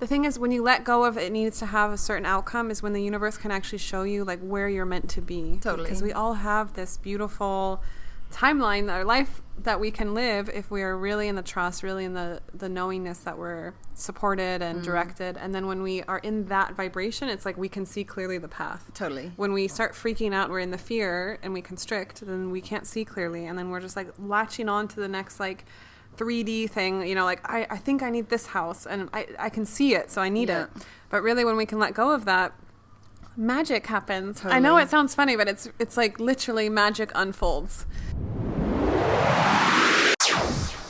the thing is, when you let go of it needs to have a certain outcome is when the universe can actually show you like where you're meant to be. Totally. Because we all have this beautiful timeline, our life that we can live if we are really in the trust, really in the knowingness that we're supported and directed. And then when we are in that vibration, it's like we can see clearly the path. Totally. When we start freaking out, we're in the fear and we constrict, then we can't see clearly. And then we're just like latching on to the next like 3D thing, you know, like I think I need this house and I can see it, so I need it. But really when we can let go of that, magic happens. Totally. I know it sounds funny, but it's like literally magic unfolds.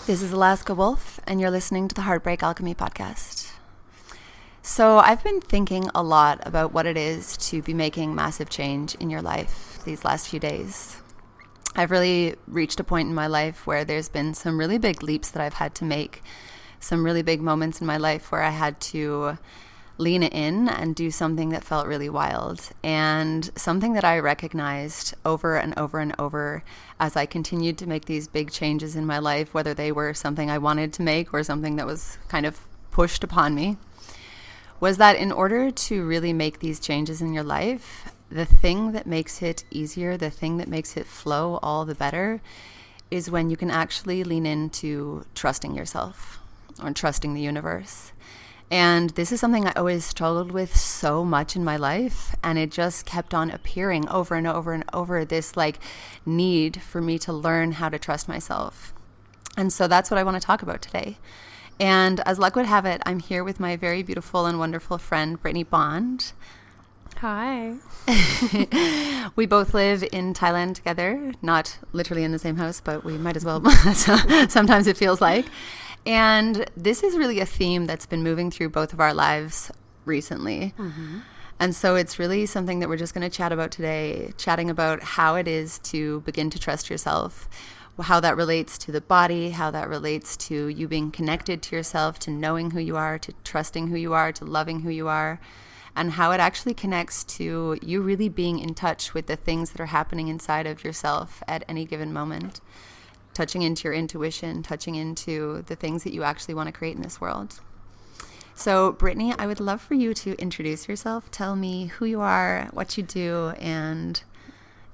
This is Alaska Wolf, and you're listening to the Heartbreak Alchemy Podcast. So I've been thinking a lot about what it is to be making massive change in your life these last few days. I've really reached a point in my life where there's been some really big leaps that I've had to make, some really big moments in my life where I had to lean in and do something that felt really wild, and something that I recognized over and over and over as I continued to make these big changes in my life, whether they were something I wanted to make or something that was kind of pushed upon me, was that in order to really make these changes in your life, the thing that makes it easier, the thing that makes it flow all the better, is when you can actually lean into trusting yourself or trusting the universe. And this is something I always struggled with so much in my life, and it just kept on appearing over and over and over, this like need for me to learn how to trust myself. And so that's what I want to talk about today. And as luck would have it, I'm here with my very beautiful and wonderful friend, Brittnee Bond. Hi. We both live in Thailand together, not literally in the same house, but we might as well. Sometimes it feels like. And this is really a theme that's been moving through both of our lives recently. Mm-hmm. And so it's really something that we're just going to chat about today, chatting about how it is to begin to trust yourself, how that relates to the body, how that relates to you being connected to yourself, to knowing who you are, to trusting who you are, to loving who you are, and how it actually connects to you really being in touch with the things that are happening inside of yourself at any given moment. Touching into your intuition, touching into the things that you actually want to create in this world. So, Brittnee, I would love for you to introduce yourself. Tell me who you are, what you do, and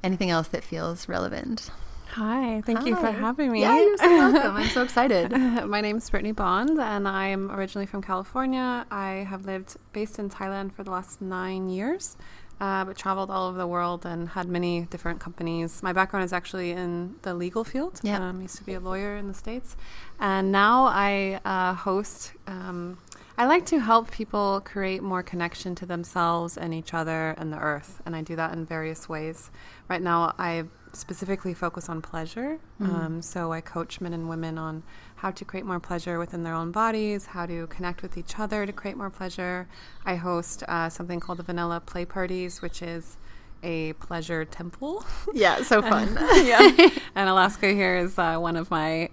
anything else that feels relevant. Hi, thank you for having me. Yeah, you're so welcome. I'm so excited. My name is Brittnee Bond, and I'm originally from California. I have lived based in Thailand for the last 9 years. But traveled all over the world and had many different companies. My background is actually in the legal field. Yeah. Used to be a lawyer in the States. And now I host, I like to help people create more connection to themselves and each other and the earth. And I do that in various ways. Right now, I specifically focus on pleasure. So I coach men and women on how to create more pleasure within their own bodies, how to connect with each other to create more pleasure. I host something called the Vanilla Play Parties, which is a pleasure temple. Yeah, so fun. Yeah. And Alaska here is one of my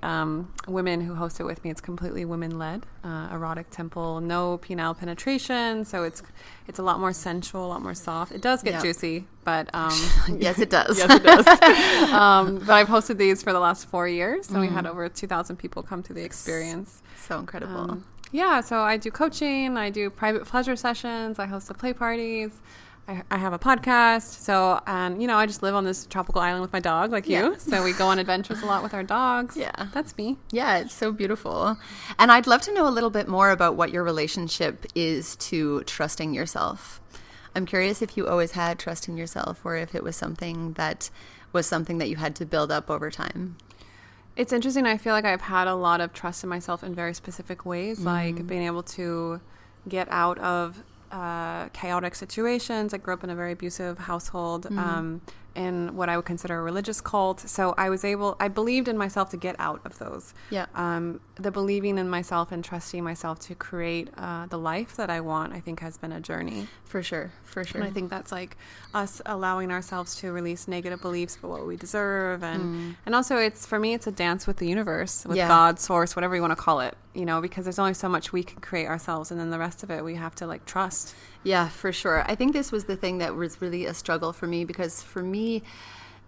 women who host it with me. It's completely women-led, erotic temple, no penile penetration. So it's a lot more sensual, a lot more soft. It does get juicy, but yes, it does. Yes, it does. But I've hosted these for the last 4 years, and we had over 2,000 people come to the experience. So incredible. Yeah, so I do coaching, I do private pleasure sessions, I host the play parties. I have a podcast, so, and, you know, I just live on this tropical island with my dog, like you, so we go on adventures a lot with our dogs. Yeah. That's me. Yeah, it's so beautiful. And I'd love to know a little bit more about what your relationship is to trusting yourself. I'm curious if you always had trust in yourself, or if it was something that you had to build up over time. It's interesting. I feel like I've had a lot of trust in myself in very specific ways, like being able to get out of chaotic situations. I grew up in a very abusive household, in what I would consider a religious cult. So I believed in myself to get out of those. Yeah. The believing in myself and trusting myself to create the life that I want, I think has been a journey. For sure. And I think that's like us allowing ourselves to release negative beliefs about what we deserve. And also for me, it's a dance with the universe, with God, source, whatever you want to call it, you know, because there's only so much we can create ourselves. And then the rest of it, we have to like trust. Yeah, for sure. I think this was the thing that was really a struggle for me, because for me,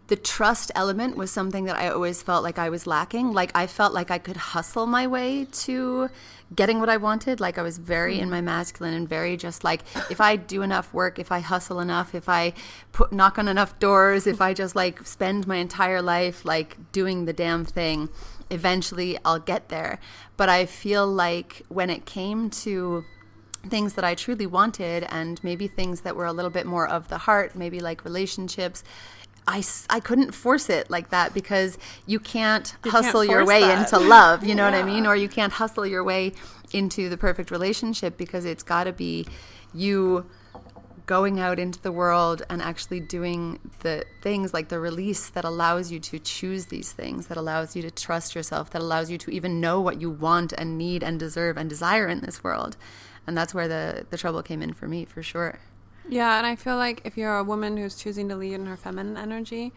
the trust element was something that I always felt like I was lacking. Like I felt like I could hustle my way to getting what I wanted. Like I was very in my masculine and very just like, if I do enough work, if I hustle enough, if I knock on enough doors, if I just like spend my entire life like doing the damn thing, eventually I'll get there. But I feel like when it came to things that I truly wanted, and maybe things that were a little bit more of the heart, maybe like relationships, I couldn't force it like that, because you can't hustle your way into love, you know what I mean? Or you can't hustle your way into the perfect relationship, because it's got to be you going out into the world and actually doing the things, like the release that allows you to choose these things, that allows you to trust yourself, that allows you to even know what you want and need and deserve and desire in this world. And that's where the trouble came in for me, for sure. Yeah, and I feel like if you're a woman who's choosing to lead in her feminine energy,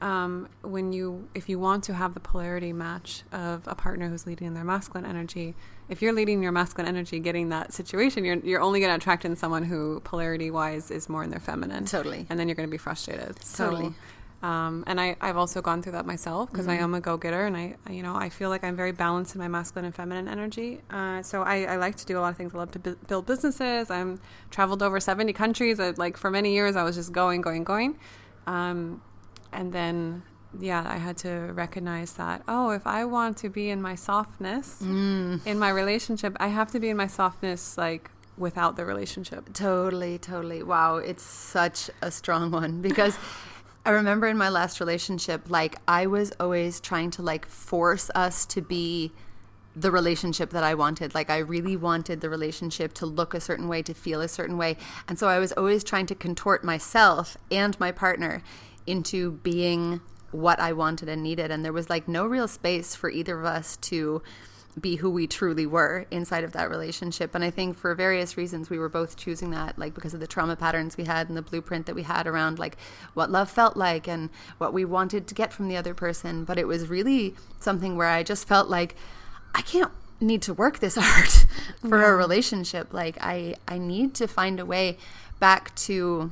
if you want to have the polarity match of a partner who's leading in their masculine energy, if you're leading your masculine energy, getting that situation, you're only going to attract in someone who polarity-wise is more in their feminine. Totally. And then you're going to be frustrated. Totally. And I've also gone through that myself, because I am a go-getter, and I feel like I'm very balanced in my masculine and feminine energy. So I like to do a lot of things. I love to build businesses. I'm traveled over 70 countries. For many years, I was just going. And then, I had to recognize that, if I want to be in my softness in my relationship, I have to be in my softness, like, without the relationship. Totally. Wow. It's such a strong one, because I remember in my last relationship, like I was always trying to like force us to be the relationship that I wanted. Like I really wanted the relationship to look a certain way, to feel a certain way. And so I was always trying to contort myself and my partner into being what I wanted and needed. And there was like no real space for either of us to be who we truly were inside of that relationship. And I think for various reasons we were both choosing that, like because of the trauma patterns we had and the blueprint that we had around like what love felt like and what we wanted to get from the other person. But it was really something where I just felt like I can't need to work this hard for a relationship. Like I need to find a way back to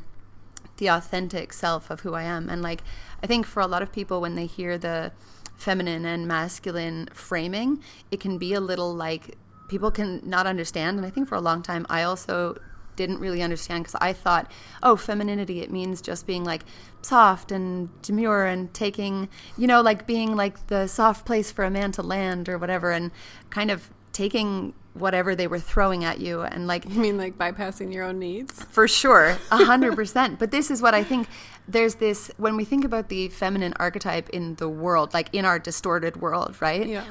the authentic self of who I am. And like I think for a lot of people, when they hear the feminine and masculine framing, it can be a little like people can not understand. And I think for a long time I also didn't really understand, because I thought, femininity, it means just being like soft and demure and taking, like being like the soft place for a man to land or whatever, and kind of taking whatever they were throwing at you. And like, you mean like bypassing your own needs? For sure, 100%. But this is what I think, there's this, when we think about the feminine archetype in the world, like in our distorted world, right? Yeah.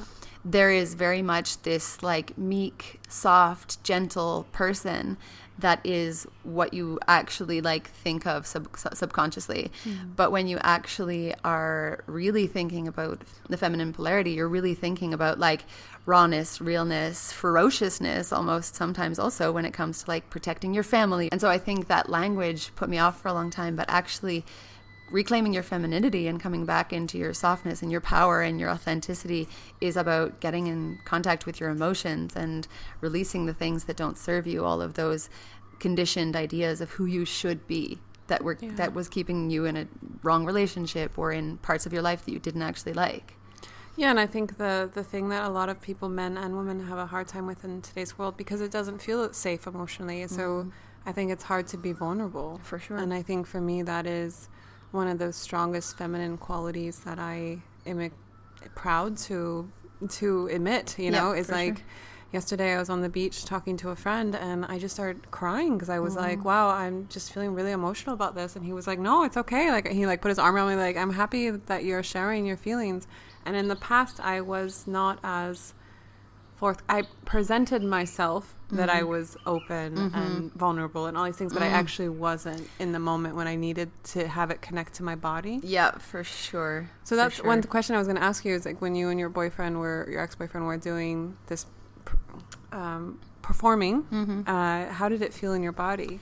There is very much this like meek, soft, gentle person that is what you actually like think of subconsciously. But when you actually are really thinking about the feminine polarity, you're really thinking about like rawness, realness, ferociousness, almost sometimes also when it comes to like protecting your family. And so I think that language put me off for a long time, but actually reclaiming your femininity and coming back into your softness and your power and your authenticity is about getting in contact with your emotions and releasing the things that don't serve you, all of those conditioned ideas of who you should be that was keeping you in a wrong relationship or in parts of your life that you didn't actually like. Yeah, and I think the thing that a lot of people, men and women, have a hard time with in today's world, because it doesn't feel safe emotionally. So I think it's hard to be vulnerable. For sure. And I think for me that is one of the strongest feminine qualities that I am proud to admit, is like, sure. Yesterday I was on the beach talking to a friend and I just started crying because I was like, wow, I'm just feeling really emotional about this. And he was like, no, it's okay. Like he like put his arm around me, like, I'm happy that you're sharing your feelings. And in the past I was not as I presented myself that I was open and vulnerable and all these things, but I actually wasn't in the moment when I needed to have it connect to my body. Yeah, for sure. So that's one question I was going to ask you is like, when you and your ex-boyfriend were doing this performing, how did it feel in your body?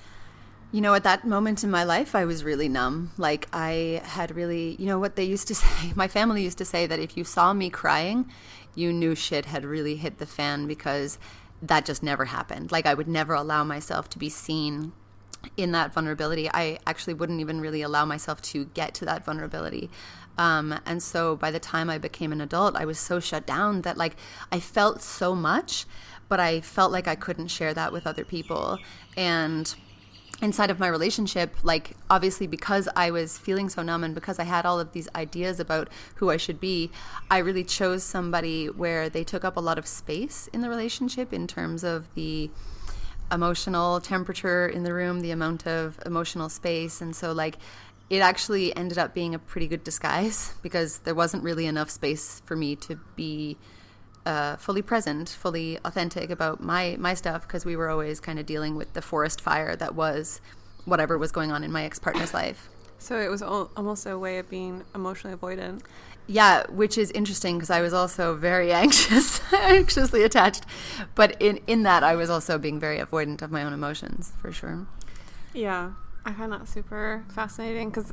At that moment in my life, I was really numb. Like I had really, what they used to say, my family used to say that if you saw me crying, you knew shit had really hit the fan, because that just never happened. Like I would never allow myself to be seen in that vulnerability, I actually wouldn't even really allow myself to get to that vulnerability. And so by the time I became an adult, I was so shut down that like I felt so much, but I felt like I couldn't share that with other people. And inside of my relationship, like obviously because I was feeling so numb and because I had all of these ideas about who I should be, I really chose somebody where they took up a lot of space in the relationship in terms of the emotional temperature in the room, the amount of emotional space. And so like it actually ended up being a pretty good disguise because there wasn't really enough space for me to be fully present, fully authentic about my stuff, because we were always kind of dealing with the forest fire that was whatever was going on in my ex-partner's life. So it was almost a way of being emotionally avoidant. Yeah, which is interesting because I was also very anxiously attached. But in that, I was also being very avoidant of my own emotions, for sure. Yeah, I find that super fascinating because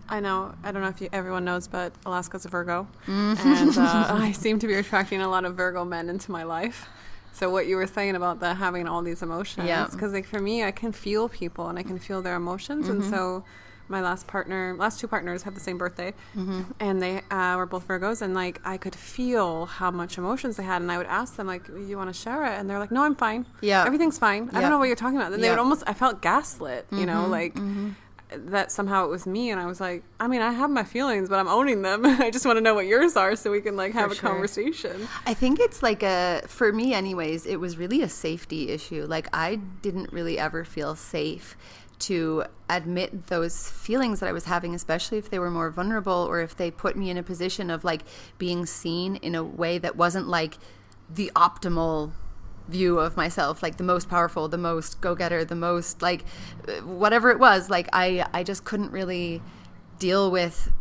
I don't know if everyone knows, but Alaska's a Virgo. And I seem to be attracting a lot of Virgo men into my life. So what you were saying about the having all these emotions, because like for me, I can feel people and I can feel their emotions. And so my last two partners have the same birthday, and they were both Virgos, and like I could feel how much emotions they had, and I would ask them like, "You want to share it?" And they're like, "No, I'm fine. Yeah, everything's fine. I don't know what you're talking about." And they would I felt gaslit, you know, like that somehow it was me, and I was like, I mean, I have my feelings, but I'm owning them. I just want to know what yours are so we can like have a conversation. I think it's like for me anyways, it was really a safety issue. Like I didn't really ever feel safe to admit those feelings that I was having, especially if they were more vulnerable or if they put me in a position of like being seen in a way that wasn't like the optimal view of myself, like the most powerful, the most go-getter, the most like whatever it was. Like I just couldn't really deal with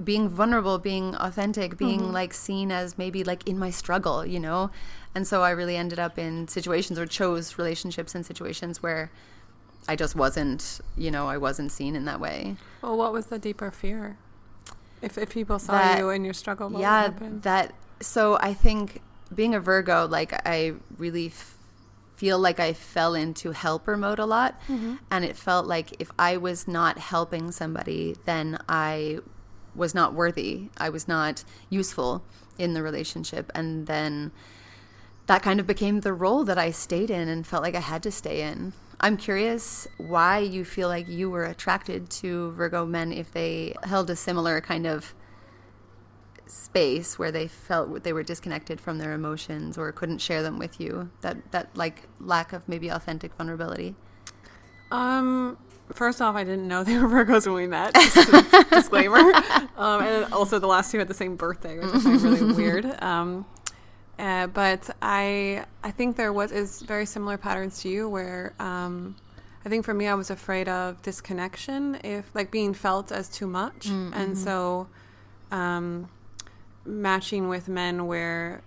being vulnerable, being authentic, being like seen as maybe like in my struggle, you know? And so I really ended up in situations or chose relationships in situations where I just wasn't, you know, I wasn't seen in that way. Well, what was the deeper fear? If people saw you in your struggle, what would happen? So I think being a Virgo, like I really feel like I fell into helper mode a lot. And it felt like if I was not helping somebody, then I was not worthy. I was not useful in the relationship. And then that kind of became the role that I stayed in and felt like I had to stay in. I'm curious why you feel like you were attracted to Virgo men if they held a similar kind of space where they felt they were disconnected from their emotions or couldn't share them with you. That like lack of maybe authentic vulnerability. First off, I didn't know they were Virgos when we met. Disclaimer. And also the last two had the same birthday, which I find really weird. But I think there is very similar patterns to you where I think for me I was afraid of disconnection, if like being felt as too much. And so matching with men where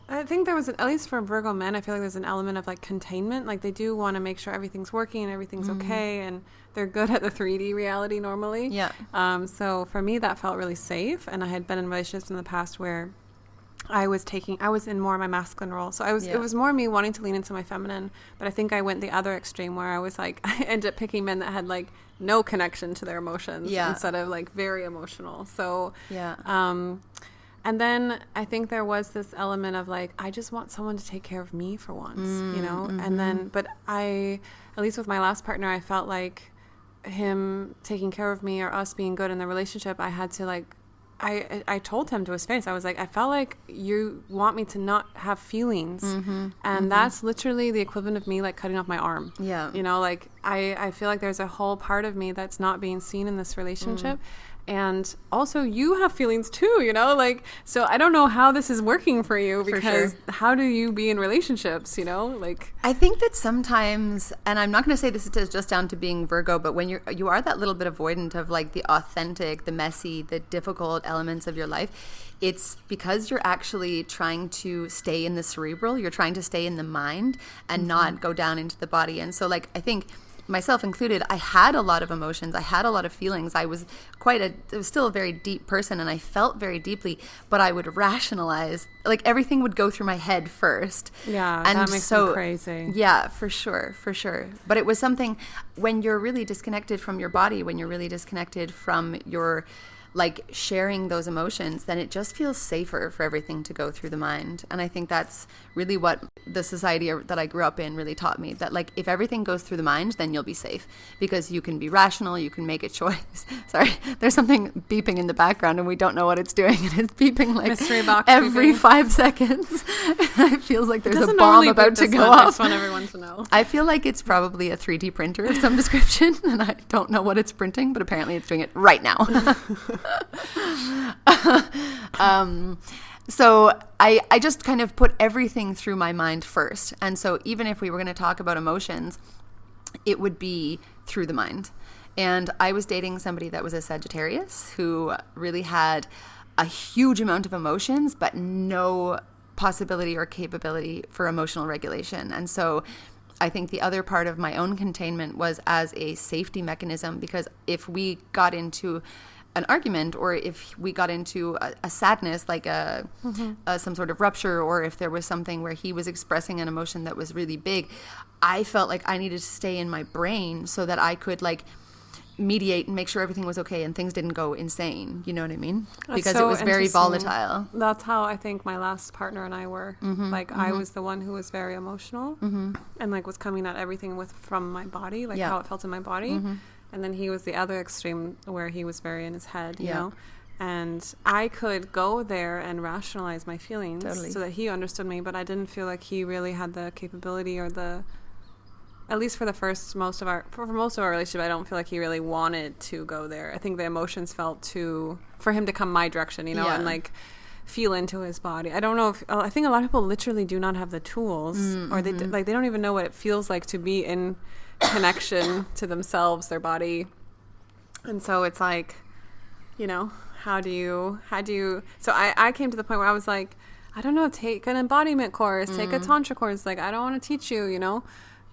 I think there was, at least for Virgo men, I feel like there's an element of like containment. Like they do want to make sure everything's working and everything's okay, and they're good at the 3D reality normally. Yeah. So for me that felt really safe, and I had been in relationships in the past where I was in more of my masculine role. So it was more me wanting to lean into my feminine, but I think I went the other extreme where I was like, I ended up picking men that had like no connection to their emotions instead of like very emotional. So, and then I think there was this element of like, I just want someone to take care of me for once, you know? And then, but at least with my last partner, I felt like him taking care of me or us being good in the relationship, I had to like, I told him to his face, I was like, I felt like you want me to not have feelings. And that's literally the equivalent of me like cutting off my arm. Yeah. You know, like I feel like there's a whole part of me that's not being seen in this relationship. And also you have feelings too, you know, like, so I don't know how this is working for you, because how do you be in relationships, you know, like. I think that sometimes, and I'm not going to say this is just down to being Virgo, but when you are that little bit avoidant of like the authentic, the messy, the difficult elements of your life, it's because you're actually trying to stay in the cerebral, you're trying to stay in the mind and not go down into the body. And so like, I think myself included, I had a lot of emotions. I had a lot of feelings. I was still a very deep person, and I felt very deeply, but I would rationalize, like everything would go through my head first. Yeah, and that makes me crazy. Yeah, for sure. But it was something, when you're really disconnected from your body, when you're really disconnected from your, like, sharing those emotions, then it just feels safer for everything to go through the mind. And I think that's really what the society that I grew up in really taught me, that like if everything goes through the mind, then you'll be safe, because you can be rational, you can make a choice. Sorry, there's something beeping in the background and we don't know what it's doing, and it's beeping like mystery box every beeping. 5 seconds. It feels like there's a bomb about to go off. I just want everyone to know. I feel like it's probably a 3D printer of some description, and I don't know what it's printing, but apparently it's doing it right now. So I just kind of put everything through my mind first. And so even if we were going to talk about emotions, it would be through the mind. And I was dating somebody that was a Sagittarius who really had a huge amount of emotions, but no possibility or capability for emotional regulation. And so I think the other part of my own containment was as a safety mechanism, because if we got into an argument, or if we got into a sadness, like some sort of rupture, or if there was something where he was expressing an emotion that was really big, I felt like I needed to stay in my brain so that I could like mediate and make sure everything was okay and things didn't go insane. You know what I mean? Because it was very volatile. That's how I think my last partner and I were. I was the one who was very emotional and like was coming at everything from my body, like how it felt in my body. And then he was the other extreme where he was very in his head, you know? And I could go there and rationalize my feelings so that he understood me, but I didn't feel like he really had the capability or at least for most of our relationship, I don't feel like he really wanted to go there. I think the emotions felt for him to come my direction, you know, and like feel into his body. I don't know I think a lot of people literally do not have the tools or they don't even know what it feels like to be in connection to themselves, their body. And so it's like, you know, how do you so I came to the point where I was like, I don't know, take an embodiment course, take a tantra course, like I don't want to teach you, you know.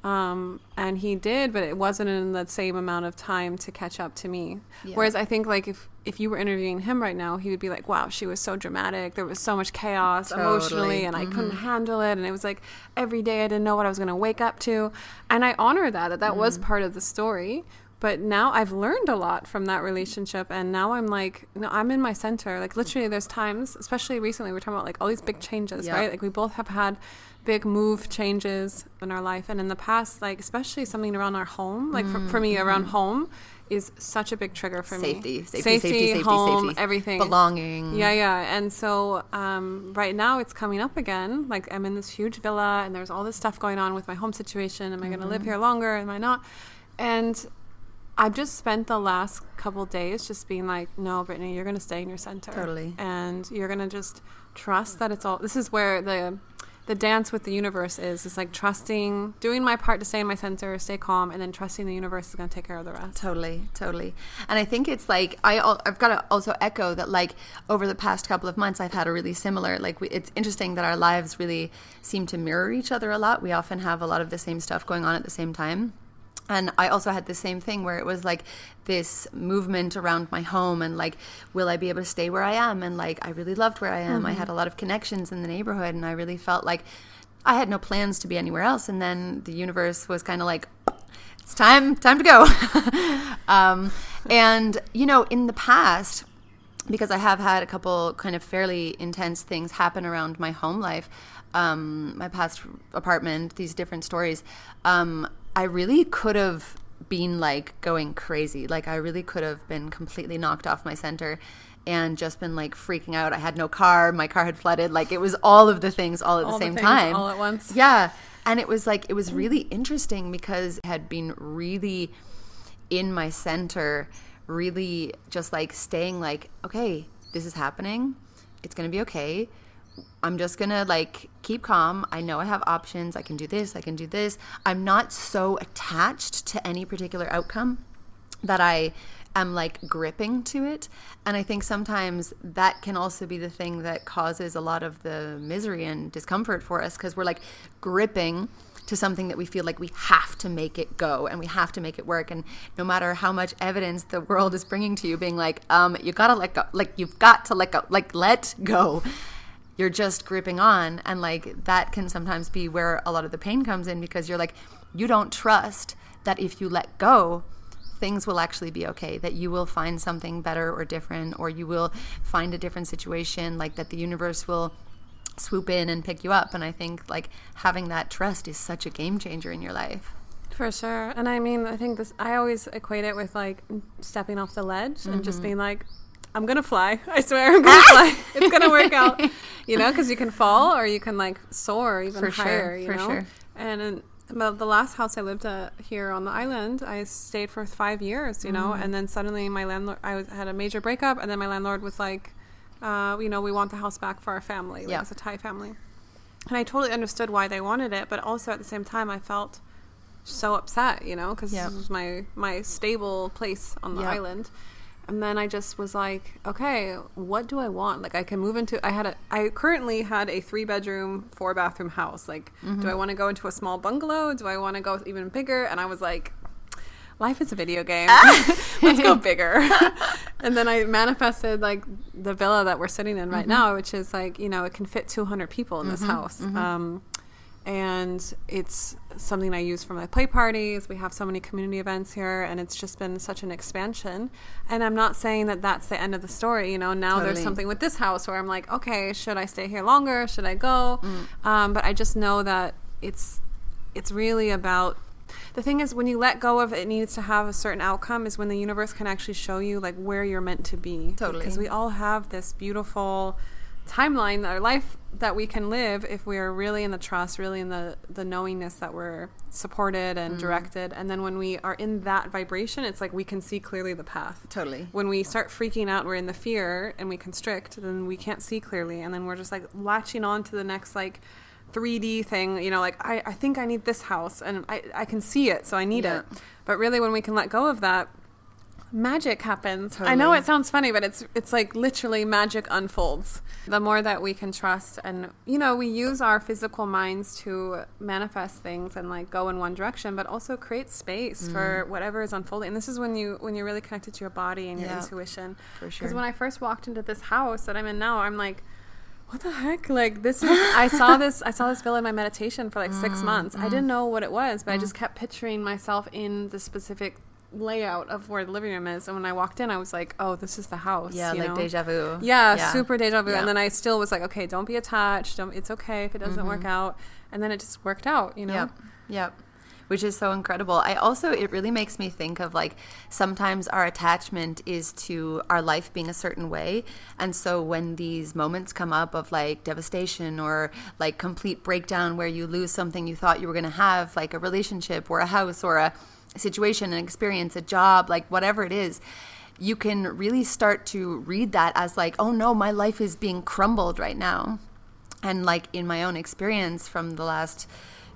And he did, but it wasn't in the same amount of time to catch up to me. Whereas I think like if you were interviewing him right now, he would be like, wow, she was so dramatic, there was so much chaos emotionally, and I couldn't handle it, and it was like every day I didn't know what I was going to wake up to. And I honor that was part of the story. But now I've learned a lot from that relationship, and now I'm like, no, I'm in my center. Like literally there's times, especially recently, we're talking about like all these big changes, right? Like we both have had big move changes in our life, and in the past, like especially something around our home, like for me around home is such a big trigger for me. Safety, home, everything, belonging. And so right now it's coming up again. Like I'm in this huge villa, and there's all this stuff going on with my home situation. Am I going to live here longer? Am I not? And I've just spent the last couple days just being like, no, Brittnee, you're going to stay in your center. Totally. And you're going to just trust that it's all, this is where the dance with the universe is. It's like trusting, doing my part to stay in my center, stay calm, and then trusting the universe is going to take care of the rest. Totally. And I think it's like, I've got to also echo that like over the past couple of months, I've had a really similar, like it's interesting that our lives really seem to mirror each other a lot. We often have a lot of the same stuff going on at the same time. And I also had the same thing where it was like this movement around my home and like, will I be able to stay where I am? And like, I really loved where I am. I had a lot of connections in the neighborhood, and I really felt like I had no plans to be anywhere else. And then the universe was kind of like, it's time to go. And, you know, in the past, because I have had a couple kind of fairly intense things happen around my home life, my past apartment, these different stories, I really could have been like going crazy. Like I really could have been completely knocked off my center and just been like freaking out. I had no car. My car had flooded. Like it was all of the things all at the same time. All at once. Yeah. And it was like, it was really interesting because I had been really in my center, really just like staying like, okay, this is happening. It's going to be okay. I'm just going to like keep calm. I know I have options. I can do this. I can do this. I'm not so attached to any particular outcome that I am like gripping to it. And I think sometimes that can also be the thing that causes a lot of the misery and discomfort for us, because we're like gripping to something that we feel like we have to make it go and we have to make it work. And no matter how much evidence the world is bringing to you, being like, you gotta let go, like you've got to let go, like let go. You're just gripping on. And like that can sometimes be where a lot of the pain comes in, because you're like, you don't trust that if you let go, things will actually be okay, that you will find something better or different, or you will find a different situation, like that the universe will swoop in and pick you up. And I think like having that trust is such a game changer in your life. For sure. And I mean, I think I always equate it with like stepping off the ledge and just being like, I'm going to fly. I swear I'm going to fly. It's going to work out, you know, because you can fall or you can like soar even higher, you know? Sure. And the last house I lived at here on the island, I stayed for 5 years, you know, and then suddenly my landlord, had a major breakup, and then my landlord was like, you know, we want the house back for our family. Like, it's a Thai family. And I totally understood why they wanted it, but also at the same time, I felt so upset, you know, because this was my stable place on the island. And then I just was like, okay, what do I want? Like, I can move into, I currently had a 3-bedroom, 4-bathroom house. Like, do I want to go into a small bungalow? Do I want to go even bigger? And I was like, life is a video game. Let's go bigger. And then I manifested like the villa that we're sitting in right now, which is like, you know, it can fit 200 people in this house. And it's something I use for my play parties. We have so many community events here, and it's just been such an expansion. And I'm not saying that that's the end of the story. You know, now there's something with this house where I'm like, okay, should I stay here longer? Should I go? But I just know that it's really about, the thing is, when you let go of it needs to have a certain outcome, is when the universe can actually show you like where you're meant to be. Totally. Because we all have this beautiful timeline, our life that we can live if we are really in the trust, really in the knowingness that we're supported and directed. And then when we are in that vibration, it's like we can see clearly the path. Totally. When we start freaking out, we're in the fear and we constrict, then we can't see clearly. And then we're just like latching on to the next like 3D thing, you know, like I think I need this house and I can see it, so I need it. But really when we can let go of that, magic happens. Totally. I know it sounds funny, but it's like literally magic unfolds. The more that we can trust, and you know, we use our physical minds to manifest things and like go in one direction, but also create space for whatever is unfolding. And this is when you're really connected to your body and your intuition. For sure. Because when I first walked into this house that I'm in now, I'm like, what the heck? Like, this is, I saw this villa in my meditation for like 6 months. I didn't know what it was, but I just kept picturing myself in the specific layout of where the living room is. And when I walked in, I was like, oh, this is the house. Yeah, like deja vu. Yeah, super deja vu. Yeah. And then I still was like, okay, don't be attached. It's okay if it doesn't work out. And then it just worked out, you know? Yep. Which is so incredible. It really makes me think of like sometimes our attachment is to our life being a certain way. And so when these moments come up of like devastation or like complete breakdown where you lose something you thought you were going to have, like a relationship or a house or a situation, an experience, a job, like whatever it is, you can really start to read that as like, oh no, my life is being crumbled right now. And like in my own experience from the last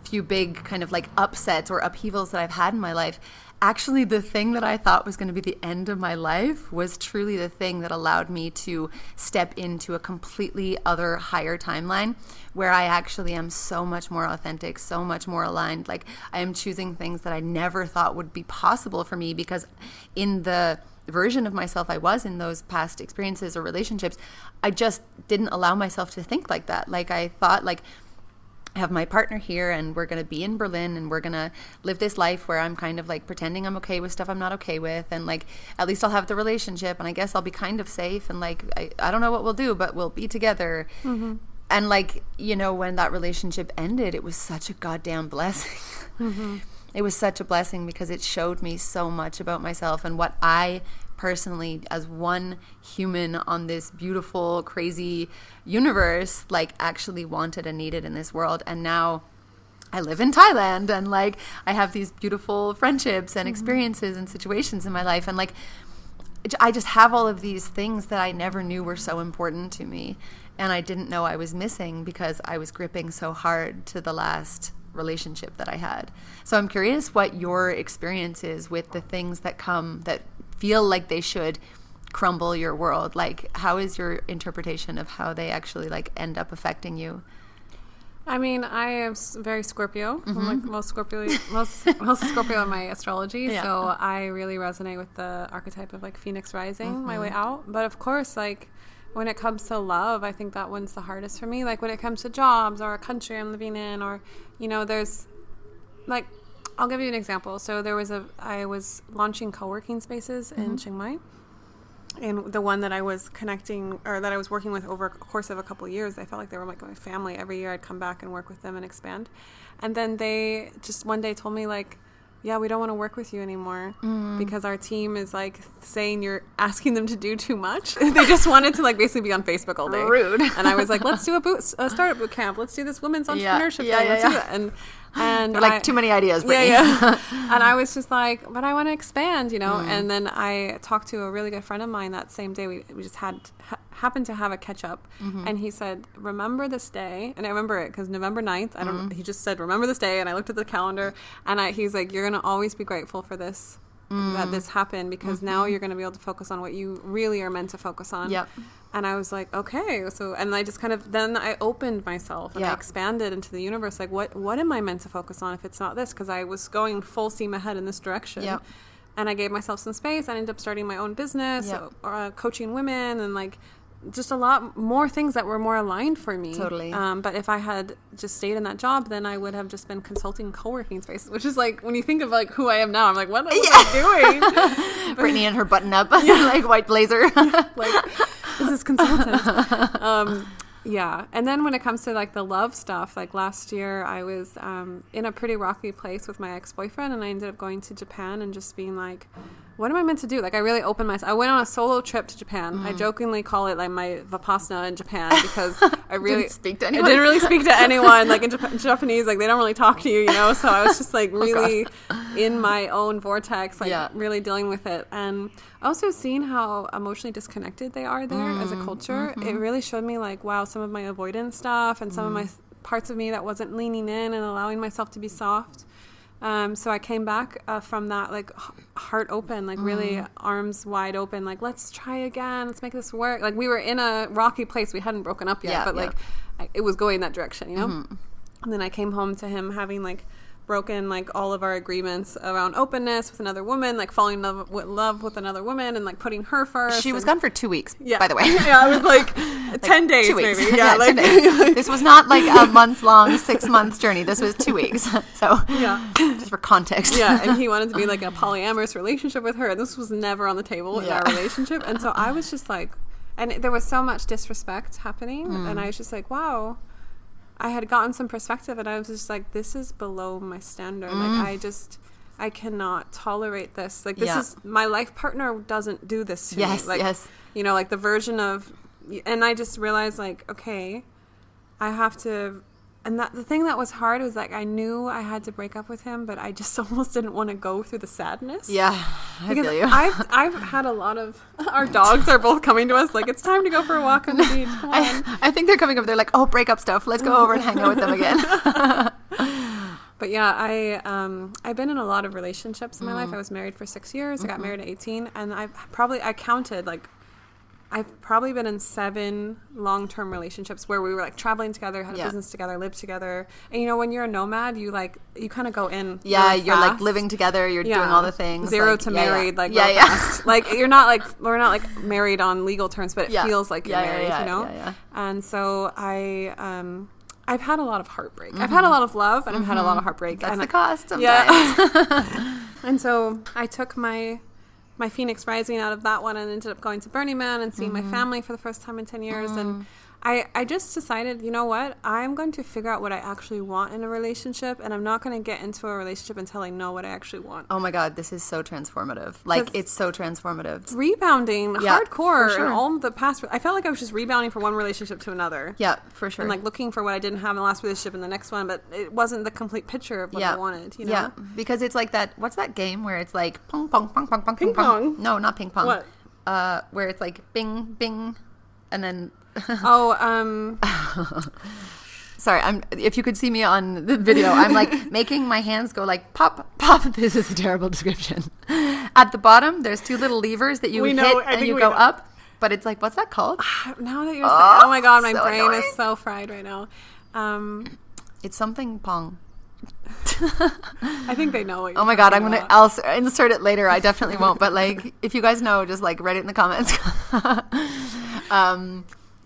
few big kind of like upsets or upheavals that I've had in my life, actually the thing that I thought was going to be the end of my life was truly the thing that allowed me to step into a completely other higher timeline where I actually am so much more authentic, so much more aligned. Like I am choosing things that I never thought would be possible for me, because in the version of myself I was in those past experiences or relationships, I just didn't allow myself to think like that. Like I thought like, I have my partner here and we're going to be in Berlin and we're going to live this life where I'm kind of like pretending I'm okay with stuff I'm not okay with, and like at least I'll have the relationship and I guess I'll be kind of safe, and like I don't know what we'll do, but we'll be together. And like, you know, when that relationship ended, it was such a goddamn blessing. It was such a blessing because it showed me so much about myself and what I personally, as one human on this beautiful, crazy universe, like actually wanted and needed in this world. And now I live in Thailand and like I have these beautiful friendships and experiences and situations in my life. And like I just have all of these things that I never knew were so important to me. And I didn't know I was missing because I was gripping so hard to the last relationship that I had. So I'm curious what your experience is with the things that come that feel like they should crumble your world. Like, how is your interpretation of how they actually like end up affecting you? I mean, I am very Scorpio. I'm like most Scorpio in my astrology. Yeah. So I really resonate with the archetype of like Phoenix rising, my way out. But of course, like when it comes to love, I think that one's the hardest for me. Like when it comes to jobs or a country I'm living in, or, you know, there's like, I'll give you an example. So I was launching co-working spaces in Chiang Mai. And the one that I was connecting, or that I was working with over a course of a couple of years, I felt like they were like my family. Every year I'd come back and work with them and expand. And then they just one day told me like, yeah, we don't want to work with you anymore because our team is like saying you're asking them to do too much. They just wanted to like basically be on Facebook all day. Rude. And I was like, let's do a startup boot camp. Let's do this women's entrepreneurship thing. Let's do that. And they're like, too many ideas, Brittnee. Yeah. And I was just like, but I want to expand, you know. And then I talked to a really good friend of mine that same day. We just happened to have a catch up, and he said, remember this day. And I remember it because November 9th, he just said, remember this day. And I looked at the calendar, and he's like, you're going to always be grateful for this, that this happened, because now you're going to be able to focus on what you really are meant to focus on. Yep. And I was like, okay. So, and I just then I opened myself and I expanded into the universe. Like, what am I meant to focus on if it's not this? Because I was going full steam ahead in this direction. Yep. And I gave myself some space. I ended up starting my own business, coaching women, and like just a lot more things that were more aligned for me. Totally. But if I had just stayed in that job, then I would have just been consulting co-working spaces, which is like, when you think of like who I am now, I'm like, what am I doing? Brittnee and her button up, like white blazer. Like, this is consultant. And then when it comes to like the love stuff, like last year I was in a pretty rocky place with my ex-boyfriend, and I ended up going to Japan and just being like, what am I meant to do? Like, I really opened myself. I went on a solo trip to Japan. I jokingly call it like my Vipassana in Japan, because I really didn't speak to anyone. I didn't really speak to anyone. Like in Japanese, like they don't really talk to you, you know. So I was just like really in my own vortex, like really dealing with it. And also seeing how emotionally disconnected they are there as a culture, it really showed me like, wow, some of my avoidance stuff and some of my parts of me that wasn't leaning in and allowing myself to be soft. So I came back from that like heart open, like really arms wide open, like let's try again, let's make this work. Like we were in a rocky place, we hadn't broken up yet, but like it was going that direction, you know. And then I came home to him having like broken like all of our agreements around openness with another woman, like falling in love with another woman and like putting her first. She was gone for 2 weeks, by the way. Yeah, I was like 10 days 2 weeks. maybe. Yeah, like 10 days. This was not like a month-long, 6 months journey. This was 2 weeks. So just for context. Yeah, and he wanted to be like a polyamorous relationship with her. This was never on the table in our relationship. And so I was just like, and there was so much disrespect happening, and I was just like, wow. I had gotten some perspective, and I was just like, this is below my standard. Like, I cannot tolerate this. Like, this is, my life partner doesn't do this to me. Like, you know, like the version of, and I just realized like, okay, I have to, and that the thing that was hard was like, I knew I had to break up with him, but I just almost didn't want to go through the sadness. Yeah, I feel you. I've had a lot of, our dogs are both coming to us like, it's time to go for a walk on the beach. Come on. I think they're coming over. They're like, oh, break up stuff. Let's go over and hang out with them again. But yeah, I've been in a lot of relationships in my life. I was married for 6 years. I got married at 18, and I counted like, I've probably been in 7 long-term relationships where we were like traveling together, had a business together, lived together. And you know, when you're a nomad, you kind of go in. Yeah, you're like living together, you're doing all the things. 0 like, to married, like real fast. Like we're not like married on legal terms, but it feels like you're married, you know? Yeah. And so I've had a lot of heartbreak. I've had a lot of love, and I've had a lot of heartbreak. That's and the cost sometimes. Yeah. And so I took my Phoenix rising out of that one and ended up going to Burning Man and seeing my family for the first time in 10 years. And I just decided, you know what? I'm going to figure out what I actually want in a relationship, and I'm not going to get into a relationship until I know what I actually want. Oh my God, this is so transformative. Like, it's so transformative. Rebounding, hardcore, and all the past. I felt like I was just rebounding from one relationship to another. Yeah, for sure. And like looking for what I didn't have in the last relationship in the next one, but it wasn't the complete picture of what I wanted, you know? Yeah, because it's like that, what's that game where it's like pong, pong, pong, pong, pong, ping pong? No, not ping pong. What? Where it's like bing, bing, and then... Sorry, if you could see me on the video, I'm like making my hands go like pop, pop. This is a terrible description. At the bottom, there's 2 little levers that you hit and you go up, but it's like, what's that called? Now that you're saying, oh my God, my so brain annoying. is so fried right now. It's something pong. I think they know what you're Oh my God, I'll insert it later. I definitely won't. But like, if you guys know, just like write it in the comments.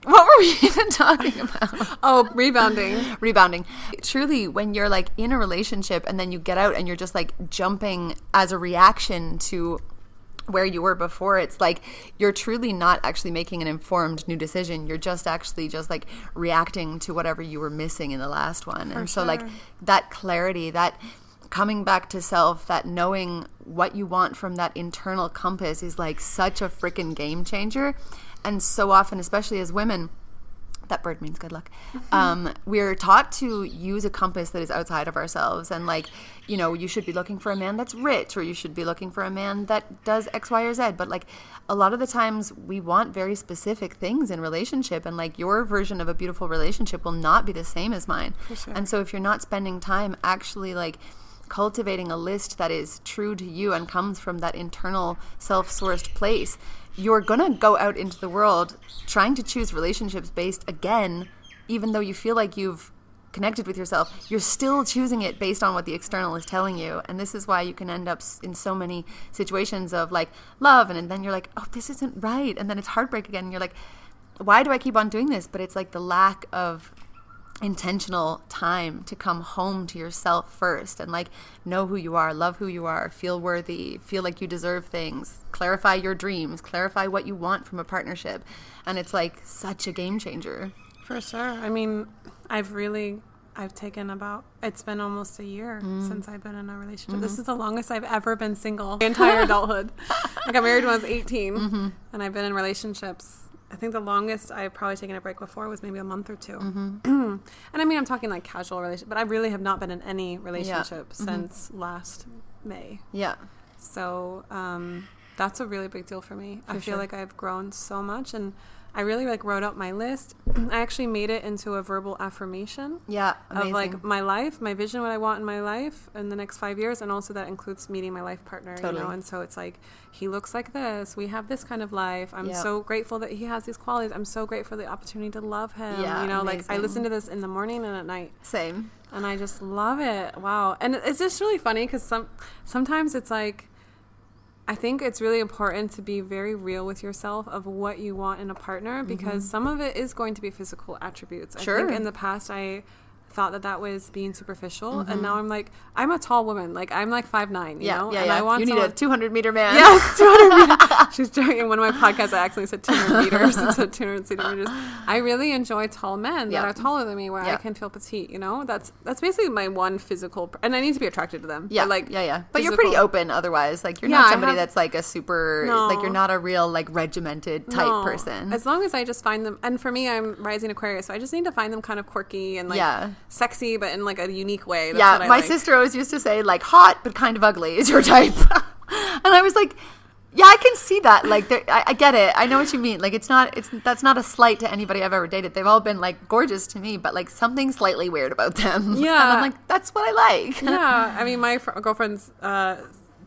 What were we even talking about? Oh, rebounding. Truly, when you're like in a relationship and then you get out and you're just like jumping as a reaction to where you were before, it's like you're truly not actually making an informed new decision. You're just actually just like reacting to whatever you were missing in the last one. And so like that clarity, that coming back to self, that knowing what you want from that internal compass is like such a freaking game changer. And so often, especially as women, that bird means good luck. We're taught to use a compass that is outside of ourselves. And like, you know, you should be looking for a man that's rich, or you should be looking for a man that does X, Y, or Z. But like a lot of the times we want very specific things in relationship, and like your version of a beautiful relationship will not be the same as mine. For sure. And so if you're not spending time actually like cultivating a list that is true to you and comes from that internal self-sourced place, you're going to go out into the world trying to choose relationships based, again, even though you feel like you've connected with yourself, you're still choosing it based on what the external is telling you. And this is why you can end up in so many situations of like love, and then you're like, oh, this isn't right. And then it's heartbreak again. And you're like, why do I keep on doing this? But it's like the lack of intentional time to come home to yourself first and like know who you are, love who you are, feel worthy, feel like you deserve things, clarify your dreams, clarify what you want from a partnership. And it's like such a game changer. For sure. I mean, I've taken it's been almost a year since I've been in a relationship. This is the longest I've ever been single my entire adulthood. I got married when I was 18 and I've been in relationships. I think the longest I've probably taken a break before was maybe a month or two. And I mean, I'm talking like casual relationship, but I really have not been in any relationship since last May. Yeah. So that's a really big deal for me. I feel like I've grown so much, and I really like wrote out my list. I actually made it into a verbal affirmation. Yeah, amazing. Of like my life, my vision, what I want in my life in the next 5 years, and also that includes meeting my life partner. Totally. You know, and so it's like he looks like this. We have this kind of life. I'm so grateful that he has these qualities. I'm so grateful for the opportunity to love him. Yeah, you know, amazing. Like I listen to this in the morning and at night. Same. And I just love it. Wow. And it's just really funny because sometimes it's like, I think it's really important to be very real with yourself of what you want in a partner, because some of it is going to be physical attributes. I think in the past I thought that was being superficial, and now I'm like, I'm a tall woman, like I'm like 5'9", you know? And I want you need a 200-meter man. Yes, 200 meters. She's joking. In one of my podcasts, I accidentally said 200 meters instead of 200 centimeters. I really enjoy tall men that are taller than me, where I can feel petite, you know? That's basically my one physical, and I need to be attracted to them. Yeah, but But you're pretty open otherwise. Like you're not somebody that's like a super, like you're not a real like regimented type person. As long as I just find them, and for me, I'm rising Aquarius, so I just need to find them kind of quirky and like sexy, but in like a unique way. That's what I like. Sister always used to say like hot but kind of ugly is your type. And I was like, yeah, I can see that. Like I get it. I know what you mean. Like that's not a slight to anybody I've ever dated. They've all been like gorgeous to me, but like something slightly weird about them. Yeah. And I'm like, that's what I like. Yeah. I mean, my girlfriends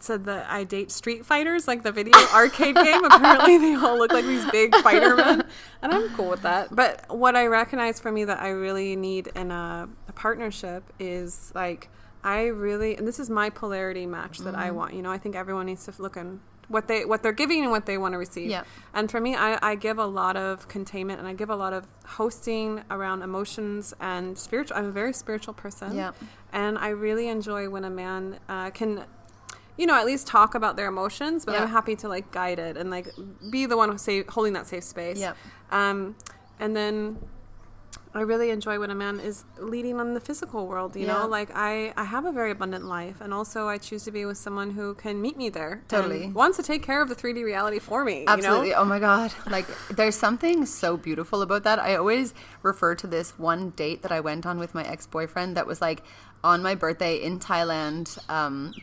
said that I date street fighters, like the video arcade game. Apparently they all look like these big fighter men, and I'm cool with that. But what I recognize for me that I really need in a partnership is like, and this is my polarity match that I want. You know, I think everyone needs to look in what they're giving and what they want to receive. Yeah. And for me, I give a lot of containment, and I give a lot of hosting around emotions and spiritual. I'm a very spiritual person. Yeah. And I really enjoy when a man can, you know, at least talk about their emotions, but I'm happy to like guide it and like be the one holding that safe space. Yeah. And then I really enjoy when a man is leading on the physical world, you know, like I have a very abundant life, and also I choose to be with someone who can meet me there. Totally. And wants to take care of the 3D reality for me. Absolutely. You know? Oh my God. Like there's something so beautiful about that. I always refer to this one date that I went on with my ex-boyfriend that was like on my birthday in Thailand.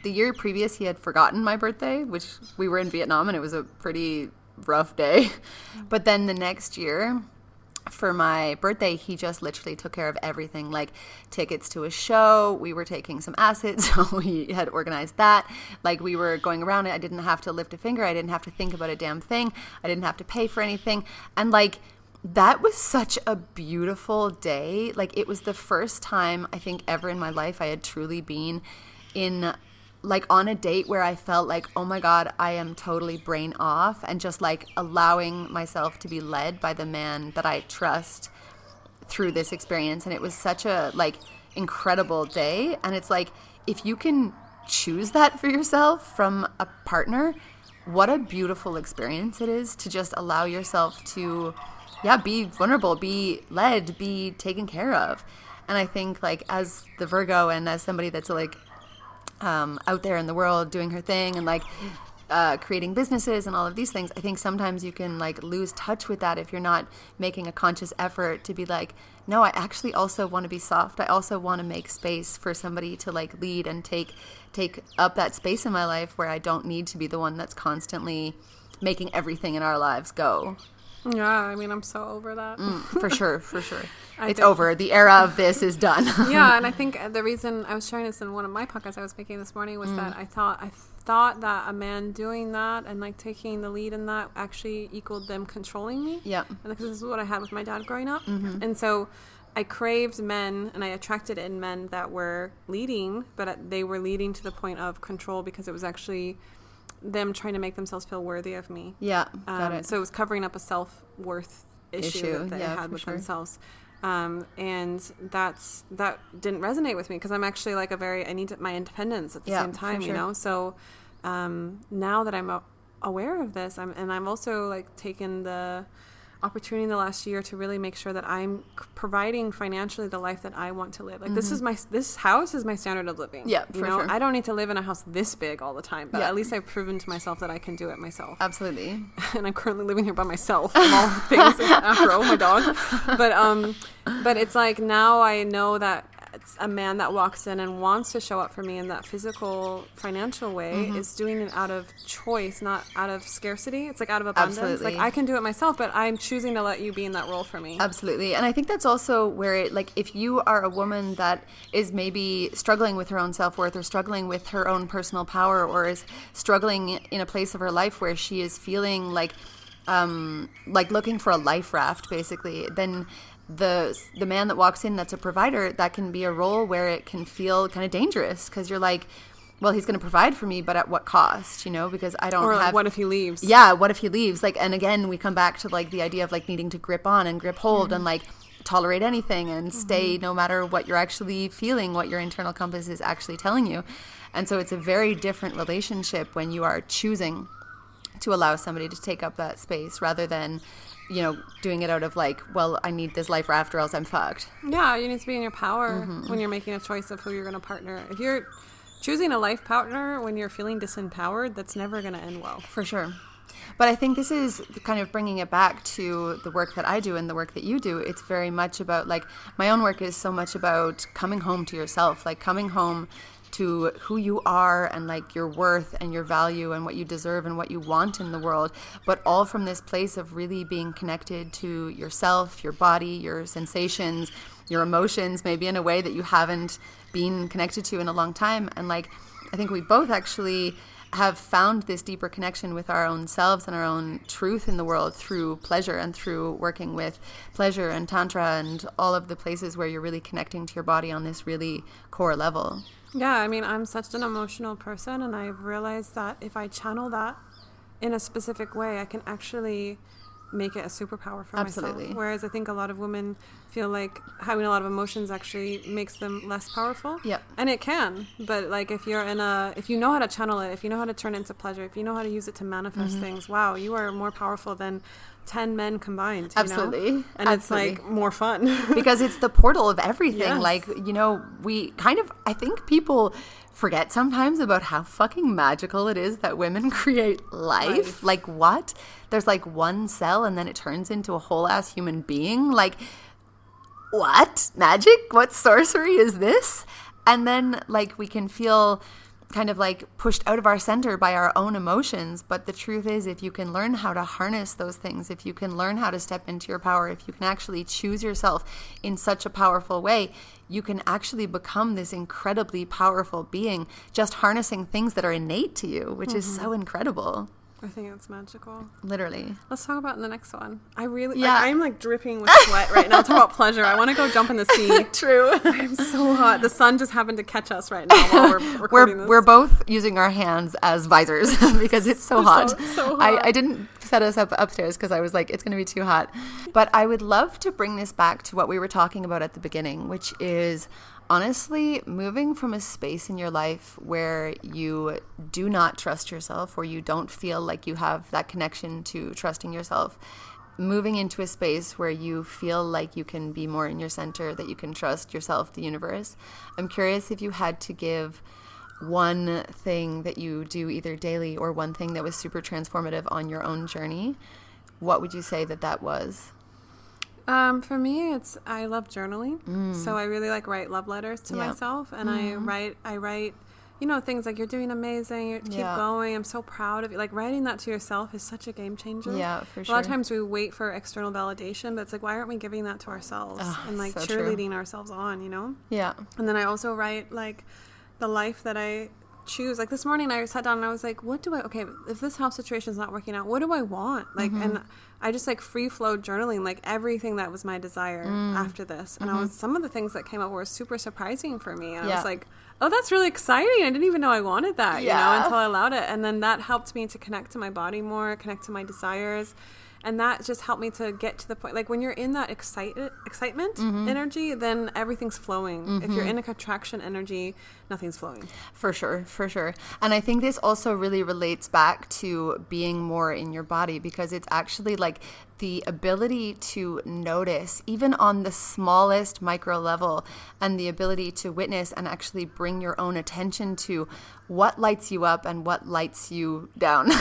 The year previous, he had forgotten my birthday, which we were in Vietnam, and it was a pretty rough day. But then the next year, for my birthday, he just literally took care of everything, like tickets to a show. We were taking some acid, so he had organized that. Like we were going around it. I didn't have to lift a finger. I didn't have to think about a damn thing. I didn't have to pay for anything. And like That was such a beautiful day. Like, it was the first time I think ever in my life I had truly been in, like, on a date where I felt like, oh my God, I am totally brain off, and just like allowing myself to be led by the man that I trust through this experience. And it was such a like incredible day. And it's like, if you can choose that for yourself from a partner, what a beautiful experience it is to just allow yourself to be vulnerable, be led, be taken care of. And I think, like, as the Virgo and as somebody that's like out there in the world doing her thing and like creating businesses and all of these things, I think sometimes you can like lose touch with that if you're not making a conscious effort to be like, no, I actually also want to be soft. I also want to make space for somebody to like lead and take up that space in my life where I don't need to be the one that's constantly making everything in our lives go. Yeah, I mean, I'm so over that. For sure. It's over. The era of this is done. Yeah, and I think the reason I was sharing this in one of my podcasts I was making this morning was that I thought that a man doing that and like taking the lead in that actually equaled them controlling me. Yeah. Because this is what I had with my dad growing up. Mm-hmm. And so I craved men and I attracted in men that were leading, but they were leading to the point of control because it was actually them trying to make themselves feel worthy of me. Yeah, got it. So it was covering up a self-worth issue that they had with themselves. And that didn't resonate with me because I'm actually like I need my independence at the same time, you know? So now that I'm aware of this, I'm also like taken the opportunity in the last year to really make sure that I'm providing financially the life that I want to live. Like this house is my standard of living. Yeah, for sure. I don't need to live in a house this big all the time, but at least I've proven to myself that I can do it myself. Absolutely. And I'm currently living here by myself of all things after my dog. But it's like now I know that it's a man that walks in and wants to show up for me in that physical, financial way is doing it out of choice, not out of scarcity. It's like out of abundance. Absolutely. Like I can do it myself, but I'm choosing to let you be in that role for me. Absolutely. And I think that's also where it, like, if you are a woman that is maybe struggling with her own self-worth or struggling with her own personal power or is struggling in a place of her life where she is feeling like looking for a life raft, basically, then the man that walks in that's a provider, that can be a role where it can feel kind of dangerous because you're like, well, he's going to provide for me, but at what cost, you know, because I don't have... Or what if he leaves? Yeah, what if he leaves? Like, and again, we come back to like the idea of like needing to grip on and grip hold and like tolerate anything and stay no matter what you're actually feeling, what your internal compass is actually telling you. And so it's a very different relationship when you are choosing to allow somebody to take up that space rather than, you know, doing it out of like, well, I need this life raft or else I'm fucked. Yeah, you need to be in your power when you're making a choice of who you're going to partner. If you're choosing a life partner when you're feeling disempowered, that's never going to end well. For sure. But I think this is kind of bringing it back to the work that I do and the work that you do. It's very much about like, my own work is so much about coming home to yourself, like coming home to who you are and like your worth and your value and what you deserve and what you want in the world, but all from this place of really being connected to yourself, your body, your sensations, your emotions, maybe in a way that you haven't been connected to in a long time. And like, I think we both actually have found this deeper connection with our own selves and our own truth in the world through pleasure and through working with pleasure and tantra and all of the places where you're really connecting to your body on this really core level. Yeah, I mean, I'm such an emotional person, and I've realized that if I channel that in a specific way, I can actually make it a superpower for myself. Whereas I think a lot of women feel like having a lot of emotions actually makes them less powerful. Yeah. And it can, but like if you know how to channel it, if you know how to turn it into pleasure, if you know how to use it to manifest things, wow, you are more powerful than 10 men combined. Absolutely. Know? And it's like more fun because it's the portal of everything. Yes. Like, you know, I think people forget sometimes about how fucking magical it is that women create life. Like what? There's like one cell and then it turns into a whole ass human being. Like what? Magic? What sorcery is this? And then like we can feel kind of like pushed out of our center by our own emotions. But the truth is, if you can learn how to harness those things, if you can learn how to step into your power, if you can actually choose yourself in such a powerful way, you can actually become this incredibly powerful being, just harnessing things that are innate to you, which is so incredible. I think it's magical. Literally. Let's talk about the next one. Yeah. I'm like dripping with sweat right now. Talk about pleasure. I want to go jump in the sea. True. I'm so hot. The sun just happened to catch us right now while we're recording this. We're both using our hands as visors because it's so hot. So hot. I didn't set us up upstairs because I was like, it's going to be too hot. But I would love to bring this back to what we were talking about at the beginning, which is honestly moving from a space in your life where you do not trust yourself, or you don't feel like you have that connection to trusting yourself, moving into a space where you feel like you can be more in your center, that you can trust yourself, the universe. I'm curious if you had to give one thing that you do either daily or one thing that was super transformative on your own journey, what would you say that was? For me, I love journaling. So I really write love letters to myself, and I write, things like, you're doing amazing, you keep going, I'm so proud of you. Like, writing that to yourself is such a game changer. Yeah, for sure. A lot of times we wait for external validation, but it's like, why aren't we giving that to ourselves and so cheerleading ourselves on, Yeah. And then I also write the life that I choose. Like this morning I sat down and I was like, if this house situation is not working out, what do I want? And I just free flowed journaling, everything that was my desire after this. And some of the things that came up were super surprising for me. And I was like, oh, that's really exciting. I didn't even know I wanted that, until I allowed it. And then that helped me to connect to my body more, connect to my desires. And that just helped me to get to the point. Like when you're in that excitement energy, then everything's flowing. If you're in a contraction energy, nothing's flowing. For sure, for sure. And I think this also really relates back to being more in your body, because it's actually the ability to notice, even on the smallest micro level, and the ability to witness and actually bring your own attention to what lights you up and what lights you down.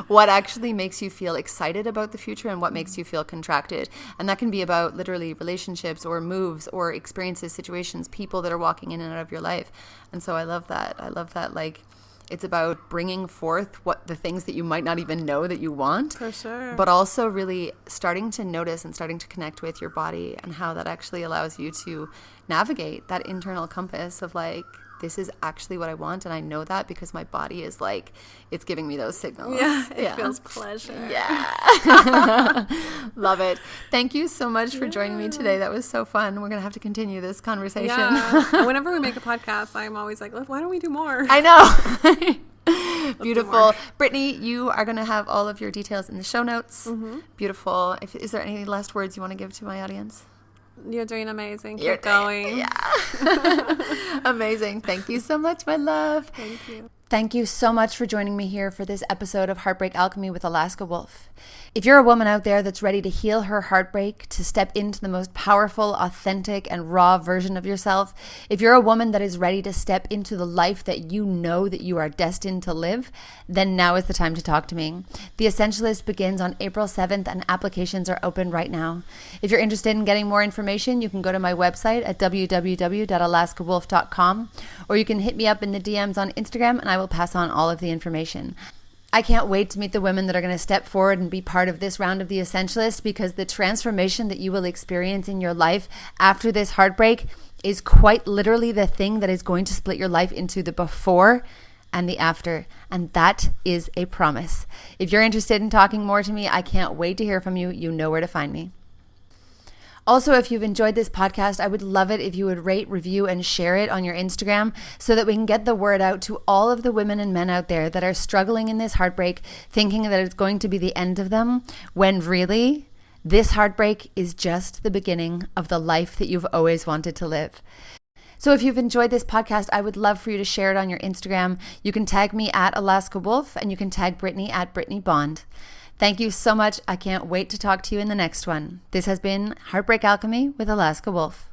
What actually makes you feel excited about the future and what makes you feel contracted. And that can be about literally relationships or moves or experiences, situations, people that are walking in and out of your life. And so I love that. It's about bringing forth what the things that you might not even know that you want. For sure. But also really starting to notice and starting to connect with your body, and how that actually allows you to navigate that internal compass of this is actually what I want, and I know that because my body is it's giving me those signals. Yeah, it feels pleasure. Yeah. Love it. Thank you so much for joining me today. That was so fun. We're going to have to continue this conversation. Yeah. Whenever we make a podcast, I'm always like, why don't we do more? I know. Beautiful. Brittnee, you are going to have all of your details in the show notes. Beautiful. Is there any last words you want to give to my audience? You're doing amazing. Keep going. Yeah. Amazing. Thank you so much, my love. Thank you. Thank you so much for joining me here for this episode of Heartbreak Alchemy with Alaska Wolf. If you're a woman out there that's ready to heal her heartbreak, to step into the most powerful, authentic, and raw version of yourself, if you're a woman that is ready to step into the life that you know that you are destined to live, then now is the time to talk to me. The Essentialist begins on April 7th and applications are open right now. If you're interested in getting more information, you can go to my website at www.alaskawolf.com, or you can hit me up in the DMs on Instagram and I will pass on all of the information. I can't wait to meet the women that are going to step forward and be part of this round of The Essentialist, because the transformation that you will experience in your life after this heartbreak is quite literally the thing that is going to split your life into the before and the after. And that is a promise. If you're interested in talking more to me, I can't wait to hear from you. You know where to find me. Also, if you've enjoyed this podcast, I would love it if you would rate, review, and share it on your Instagram so that we can get the word out to all of the women and men out there that are struggling in this heartbreak, thinking that it's going to be the end of them, when really, this heartbreak is just the beginning of the life that you've always wanted to live. So if you've enjoyed this podcast, I would love for you to share it on your Instagram. You can tag me at Alaska Wolf, and you can tag Brittnee at Brittnee Bond. Thank you so much. I can't wait to talk to you in the next one. This has been Heartbreak Alchemy with Alaska Wolf.